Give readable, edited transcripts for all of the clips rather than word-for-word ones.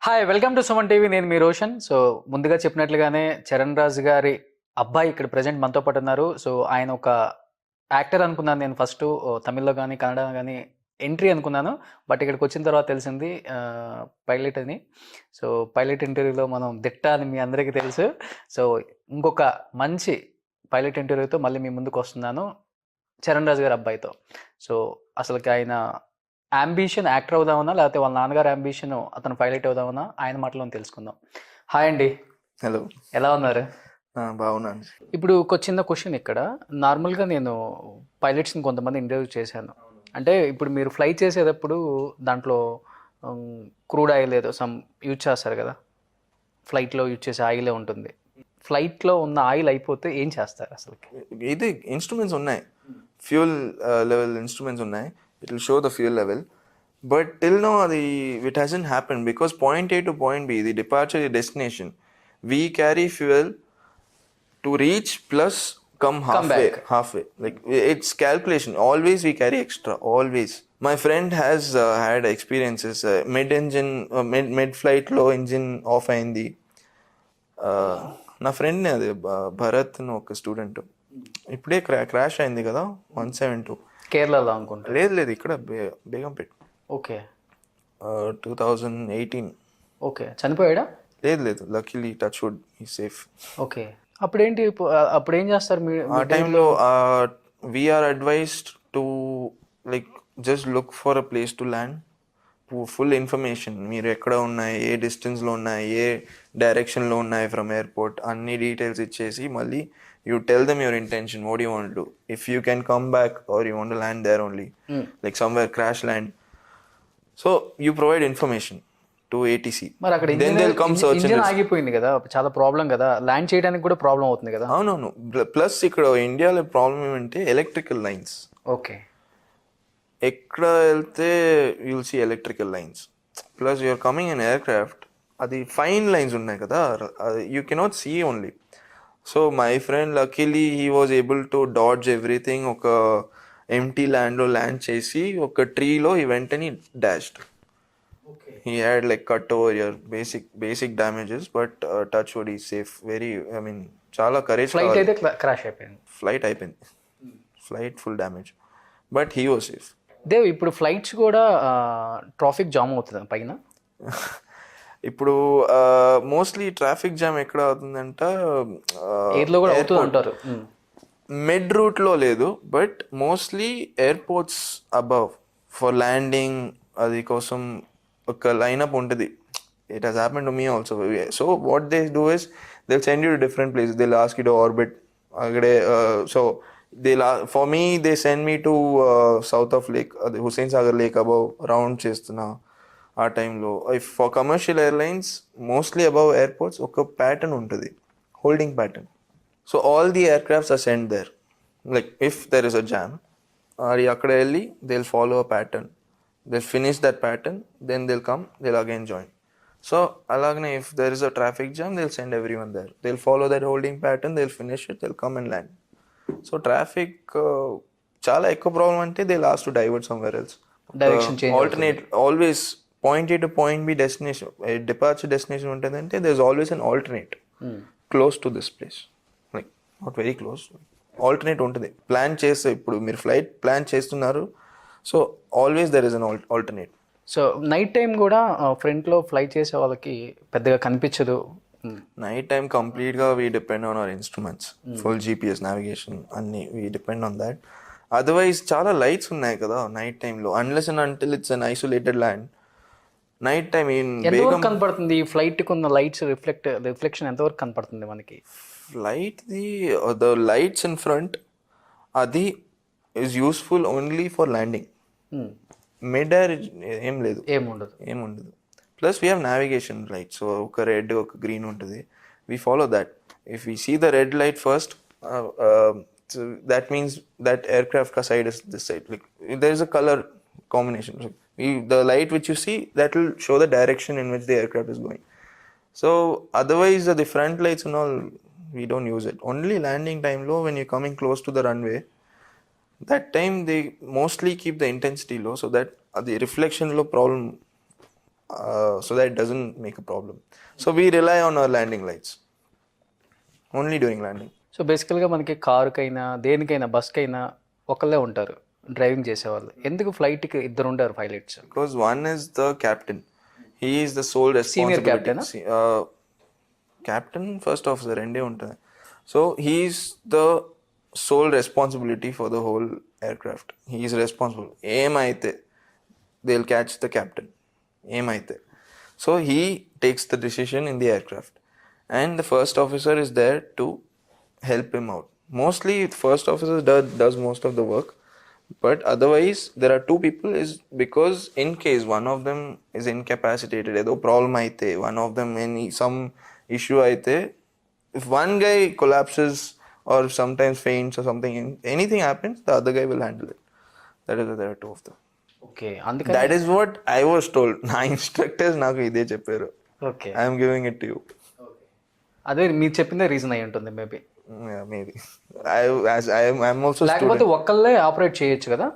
Hi welcome to Suman TV. నేను మీ Roshan. So ముందుగా చెప్పినట్లుగానే చరణ్ రాజ్ గారి అబ్బాయి ఇక్కడ ప్రజెంట్ మనతో పాటు ఉన్నారు. సో ఆయన ఒక యాక్టర్ అనుకున్నాను నేను ఫస్ట్ తమిళ్లో కానీ కన్నడ కానీ ఎంట్రీ అనుకున్నాను. బట్ ఇక్కడికి వచ్చిన తర్వాత తెలిసింది పైలట్ అని. సో పైలట్ ఇంటర్వ్యూలో మనం దిట్ట అని మీ అందరికీ తెలుసు. సో ఇంకొక మంచి పైలట్ ఇంటర్వ్యూతో మళ్ళీ మీ ముందుకు వస్తున్నాను చరణ్ రాజ్ గారి అబ్బాయితో. సో అసలుకి ఆయన అంబిషన్ యాక్టర్ అవుదామన్నా లేకపోతే వాళ్ళ నాన్నగారు అంబిషన్ అతను పైలట్ అవుదామన్నా ఆయన మాటలో తెలుసుకుందాం. హాయ్ అండి. హలో, ఎలా ఉన్నారు? బాగున్నాను. ఇప్పుడు ఒక చిన్న క్వశ్చన్ ఇక్కడ. నార్మల్గా నేను పైలట్స్ని కొంతమంది ఇంటర్వ్యూ చేశాను. అంటే ఇప్పుడు మీరు ఫ్లై చేసేటప్పుడు దాంట్లో క్రూడ్ ఆయిల్ ఏదో సమ్ యూజ్ చేస్తారు కదా, ఫ్లైట్లో యూజ్ చేసే ఆయిలే ఉంటుంది. ఫ్లైట్లో ఉన్న ఆయిల్ అయిపోతే ఏం చేస్తారు అసలు? ఇది ఇన్స్ట్రుమెంట్స్ ఉన్నాయి, ఫ్యూల్ లెవెల్ ఇన్స్ట్రుమెంట్స్ ఉన్నాయి. It will show the fuel level, but till now it hasn't happened because point A to point B, the departure is destination. We carry fuel to reach plus come halfway. Like it's calculation. Always we carry extra. Always. My friend has had experiences. Mid flight low engine off అయింది. నా ఫ్రెండ్నే అది భరత్ అని ఒక student. ఇప్పుడే crash అయింది కదా 172. కేరళలో అనుకుంటా. లేదు ఇక్కడ బేగంపేట్. ఓకే. 2018. ఓకే, చనిపోయాడా? లేదు luckily touch wood he safe. Okay. అప్పుడేంటి, అప్పుడు ఏం చేస్తారు ఆ టైంలో? We're advised to like just look for a place to land. Full information, మీరు ఎక్కడ ఉన్నాయి, ఏ డిస్టెన్స్లో ఉన్నాయి, ఏ డైరెక్షన్లో ఉన్నాయి ఫ్రమ్ ఎయిర్పోర్ట్, అన్ని డీటెయిల్స్ ఇచ్చేసి మళ్ళీ you tell them your intention, what do you want to do, if you can come back or you want to land there only, like somewhere crash land. So you provide information to ATC. మరి అక్కడ then they'll come search. Engine ఆగిపోయింది కదా, చాలా problem కదా, land చేయడానికి కూడా problem అవుతుంది కదా. అవునవును. ప్లస్ ఇక్కడ ఇండియాలో ప్రాబ్లం ఏమంటే ఎలక్ట్రికల్ లైన్స్. ఓకే. ఎక్కడ వెళ్తే you'll see electrical lines. Plus you're coming in aircraft, అది ఫైన్ లైన్స్ ఉన్నాయి కదా, you cannot see only. So my friend luckily he was able to dodge everything. ఒక ఎంటీ ల్యాండ్లో ల్యాండ్ చేసి ఒక ట్రీలో ఈ వెంటనే dashed. He had like cut over your basic damages, but touch wood ఈ సేఫ్. వెరీ చాలా కరేజ్. ఫ్లైట్ అయితే క్రాష్ అయిపోయింది. Flight full damage, but he was safe. Dev, ఇప్పుడు ఫ్లైట్స్ కూడా ట్రాఫిక్ జామ్ అవుతుంది పైన. ఇప్పుడు మోస్ట్లీ ట్రాఫిక్ జామ్ ఎక్కడ అవుతుందంట, మిడ్ రూట్లో లేదు, but mostly airports above for landing అది కోసం ఒక లైనప్ ఉంటుంది. It has happen to me also. So what they do is they send you to different places, they ask you to orbit అక్కడే. So for me they send me to south of lake, అది Hussain Sagar lake above round చేస్తున్నా ఆ టైంలో. If for commercial airlines mostly above airports ఒక pattern ఉంటుంది, holding pattern. So all the aircrafts are send there. Like if there is a jam, అది అక్కడ వెళ్ళి they will follow a pattern, they finish that pattern, then they will come, they will again join. So అలాగనే if there is a traffic jam, they will send everyone there, they will follow that holding pattern, they will finish it, they will come and land. So traffic చాలా ఎక్కువ problem అంటే they will ask to divert somewhere else. Alternate always point A to point B destination, departure destination ఉంటుందంటే there's always an alternate close to this place, like not very close, alternate ఉంటుంది. Plan చేస్తే ఇప్పుడు మీరు flight plan చేస్తున్నారు, so always there is an alternate. So night time కూడా ఫ్రంట్లో fly చేసే వాళ్ళకి పెద్దగా కనిపించదు. నైట్ టైం కంప్లీట్గా we depend on our instruments, full GPS navigation అన్ని we depend on that. Otherwise చాలా లైట్స్ ఉన్నాయి కదా నైట్ టైంలో, unless and until it's an isolated land. Night time ఎంతవరకు కనపడుతుంది ఫ్లైట్ కొన్న లైట్స్ రిఫ్లెక్షన్ ఎంతవరకు కనపడుతుంది మనకి? Flight the lights in front అది is useful only for landing. Mid air ఏముండదు. Plus we have navigation lights, so ఒక రెడ్ ఒక గ్రీన్ ఉంటుంది, we follow that. If we see the red light first, that means that aircraft ka side is this side, like there is a color combination. So the light which you see, that will show the direction in which the aircraft is going. So otherwise the front lights and all, we don't use it. Only landing time low, when you're coming close to the runway, that time they mostly keep the intensity low so that the reflection low problem so that it doesn't make a problem. So we rely on our landing lights only during landing. So బేసికల్గా మనకి కారుకైనా దేనికైనా బస్కైనా ఒకళ్ళే ఉంటారు driving చేసేవాళ్ళు. ఎందుకు ఫ్లైట్కి ఇద్దరు ఉంటారు pilots? Because one is the captain. He is the sole Senior responsibility. captain, Captain, first officer, రెండే ఉంటుంది. So he is the sole responsibility for the whole aircraft. He is responsible. ఏమైతే they'll catch the captain. ఏమైతే. So he takes the decision in the aircraft. And the first officer is there to help him out. Mostly first officer does most of the work. But otherwise, there are two people is because in case one of them is incapacitated, ఏదో problem అయితే, one of them some issue అయితే, if one guy collapses or sometimes faints or something, anything happens, the other guy will handle it. That is why there are two of them. Okay, అందుకని That is what I was told. నా instructors నాకు ఇదే చెప్పారు. Okay, I am giving it to you. అదే మీరు చెప్పిందే reason అయి ఉంటుంది maybe. Yeah, maybe. I'm also లేకపోతే student. ఒక్కళ్ళే ఆపరేట్ చేయొచ్చు కదా.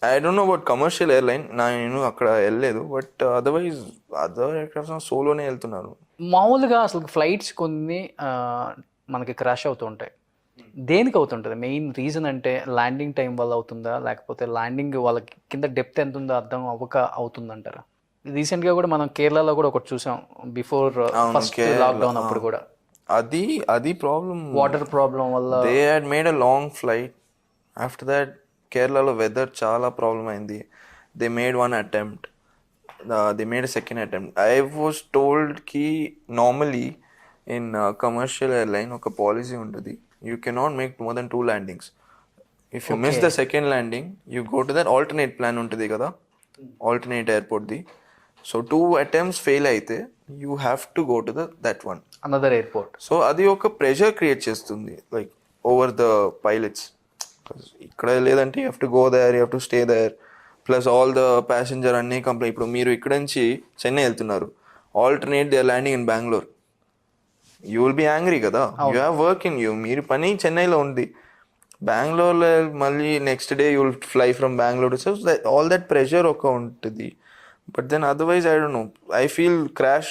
I don't know about commercial airline. నేను అక్కడ వెళ్ళలేదు. బట్ అదర్వైజ్ అదర్ ఎయిర్క్రాఫ్ట్స్ సోలోనే వెళ్తున్నారు. మామూలుగా అసలు ఫ్లైట్స్ కొన్ని మనకి క్రాష్ అవుతూ ఉంటాయి. దేనికి అవుతుంటుంది? మెయిన్ రీజన్ అంటే ల్యాండింగ్ టైం వల్ల అవుతుందా, లేకపోతే ల్యాండింగ్ వాళ్ళకి కింద డెప్త్ ఎంత ఉందో అర్థం అవ్వక అవుతుందంటారా? రీసెంట్గా కూడా మనం కేరళలో కూడా ఒకటి చూసాం, బిఫోర్ ఫస్ట్ లాక్డౌన్ అప్పుడు కూడా అది ప్రాబ్లం, వాటర్ ప్రాబ్లం వల్ల. They had made a long flight. After that కేరళలో వెదర్ చాలా ప్రాబ్లం అయింది. They made one attempt, they made a second attempt. I was told కి నార్మలీ ఇన్ కమర్షియల్ ఎయిర్లైన్ ఒక policy ఉంటుంది, you cannot make more than 2 landings. If you miss the second landing you go to that alternate plan ఉంటుంది కదా, alternate ఎయిర్పోర్ట్ది. So 2 attempts fail అయితే you have to go to that one another airport. So అది ఒక pressure create చేస్తుంది like over the pilots. ఇక్కడ లేదంటే you have to go there, you have to stay there, plus all the passenger అన్నీ complaint. ఇప్పుడు మీరు ఇక్కడ నుంచి చెన్నై వెళ్తున్నారు, alternate they are landing in Bengaluru, you will be angry కదా. You have work in you, మీరు పని చెన్నైలో ఉంది, బెంగళూరులో మళ్ళీ next day you will fly from Bengaluru. So all that pressure ఒక ఉంటుంది. But then otherwise, I don't know. I feel crash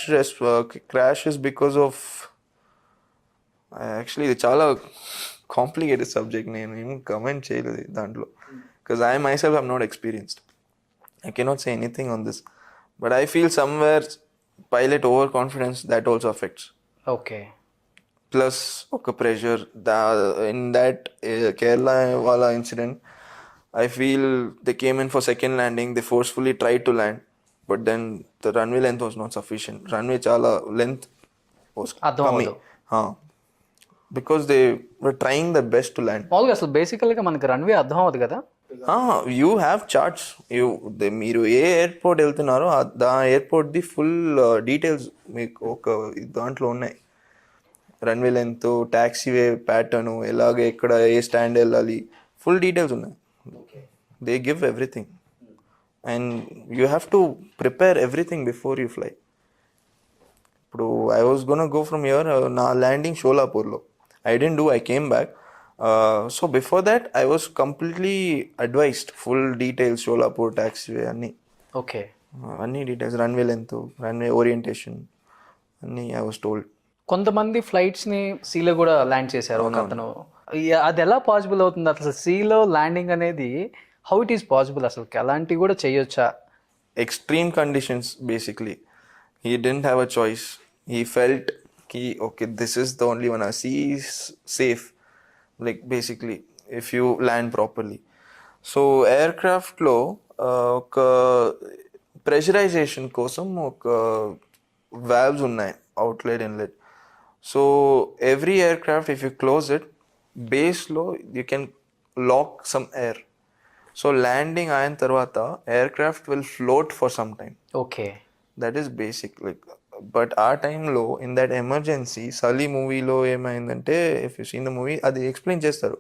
is because of actually ఇది చాలా కాంప్లికేటెడ్ సబ్జెక్ట్. నేను ఏం కమెంట్ చేయలేదు దాంట్లో, because I myself am not experienced. I cannot say anything on this. But I feel somewhere pilot overconfidence that also affects. Okay. Plus ఒక pressure in that Kerala wala incident, I feel they came in for second landing, they forcefully tried to land. But then the runway length was not sufficient. Runway chala length was coming. Because they were trying their best to land. మామూలుగా అసలు బేసికల్గా మనకి runway అర్థం అవుతుంది కదా. You have charts. మీరు ఏ airport వెళ్తున్నారో ఆ ఎయిర్పోర్ట్ది ఫుల్ డీటెయిల్స్ మీకు ఒక దాంట్లో ఉన్నాయి. రన్వే లెంత్, ట్యాక్సీవే ప్యాటర్న్, ఎలాగ ఎక్కడ ఏ స్టాండ్ వెళ్ళాలి, ఫుల్ డీటెయిల్స్ ఉన్నాయి. They give everything. And you have to prepare everything before you fly. ఇప్పుడు I was gonna go from here, నా landing షోలాపూర్లో. I didn't do, I came back. So before that I was completely advised, full details, Solapur taxiway అన్నీ. Okay, అన్ని details, runway length, runway orientation అన్నీ I was told. కొంతమంది ఫ్లైట్స్ని సీలో కూడా land చేశారు. ఒక అతను, అది ఎలా పాసిబుల్ అవుతుంది అసలు సీలో ల్యాండింగ్ అనేది? How it is possible? అసలు అలాంటివి కూడా చేయొచ్చా? Extreme conditions basically. He didn't have a choice. He felt okay, this is the only one. Sea is safe, like basically if you land properly. So aircraft లో ఒక ప్రెషరైజేషన్ కోసం ఒక valves ఉన్నాయి, outlet inlet. So every aircraft if you close it, బేస్లో you can lock some air. So landing అయిన తర్వాత aircraft will float for some time. Okay, that is basic. Like but ఆ టైంలో ఇన్ దట్ ఎమర్జెన్సీ, సలీ మూవీలో ఏమైందంటే, if you seen the movie, అది explain చేస్తారు.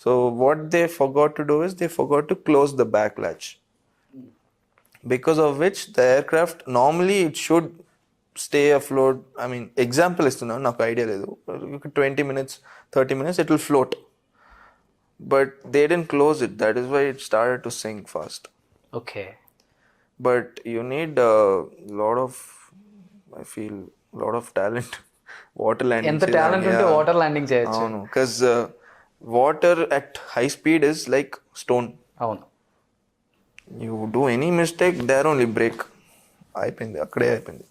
So what they forgot to do is they forgot to close the back latch, because of which the aircraft normally it should stay అఫ్లోట్. I mean example ఇస్తున్నాను, నాకు idea లేదు. 20 minutes 30 minutes it will float. But they didn't close it. That is why it started to sink fast. Okay. but you need a lot of, I feel, lot of talent. Water landing ఎంత talent ఉంటే water landing చేయొచ్చు. అవును, because water at high speed is like stone. అవును. You do any mistake, there only break. అయిపోయింది, అక్కడే అయిపోయింది.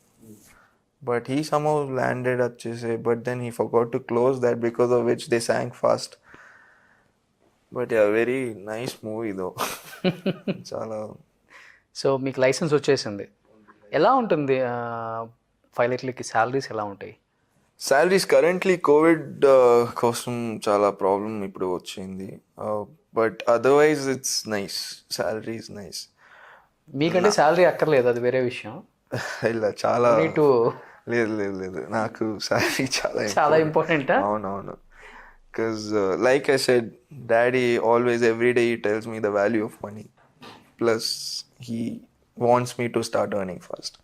But he somehow landed వచ్చేసి, but then he forgot to close that, because of which they sank fast. But yeah, very nice movie though. చాలా. So మీకు licence వచ్చేసింది. ఎలా ఉంటుంది పైలట్లకి salaries ఎలా ఉంటాయి? సాలరీస్ కరెంట్లీ కోవిడ్ కోసం చాలా ప్రాబ్లం ఇప్పుడు వచ్చింది, but otherwise it's nice, salary is nice. మీకంటే శాలరీ అక్కర్లేదు, అది వేరే విషయం. ఇలా చాలా టు లేదు లేదు లేదు, నాకు సాలరీ చాలా ఇంపార్టెంట్. అవునవును, because like I said, daddy always every day he tells me the value of money, plus he wants me to start earning fast.